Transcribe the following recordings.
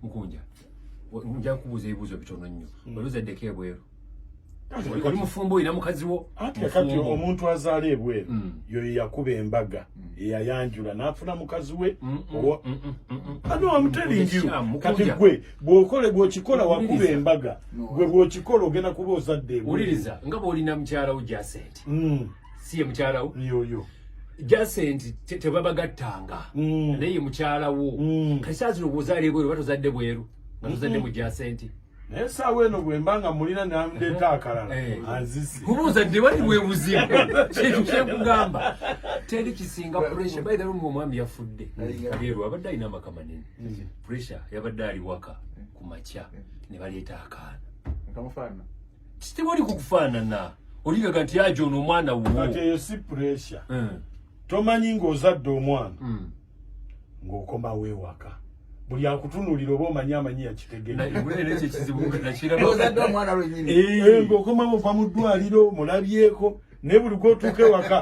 mukunja nja kubuza ebibuzo bitono nnyo oluzadde ebweru oli mufumbo ina mukazi wo ate kati omuntu azaala ebweru yo yakuba embaga eyayanjula n'afuna mukazi we ano amutelingi kati gwe bw'okikola wakuba embaga gwe bw'okikola ogenda kuba ozadde ebweru uliriza nga bw'olina mukyala wo Jacent si ye mukyala wo yoyo Jacent tebabagattanga naye mukyala wo kati saa zino bw'ozaala ebweru oba tozadde bweru nga tozadde mu Jacent naye saawa eno bwe mbanga mulina namdeeta akalala anzisi kubuzadde wali bwebuzibu kintu kyekugamba teri kisinga pressure by the way omwami yafudde leero abadde alina amaka manene pressure yabadde ali waka ku makya ne baleeta akaana nkamufaana kitiboli kukufaanana oligaga nti ajo ono omwana wo kati eyo si pressure tomanyi ng'ozadde omwana ng'okoma weewaka buli akutunulira oba omanyi amanyi yakitegeera ng'okomawo ova mu ddwaliro mulabyeko naye buli gwotuuka ewaka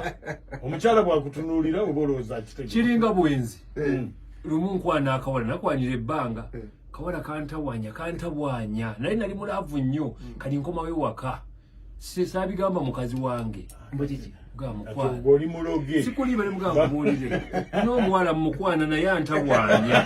omukyala bwakutunulira oba olowooza akitegeera kiringa bwenzi lumu nkwana akawala nakwanyira ebbanga kawala kantabwanya naye nali mulaavu nnyo kali nkomawo ewaka saabigamba mukazi wange oli muloge sikuliibale mugamba buulire n'omuwala mukwana naye antabwanya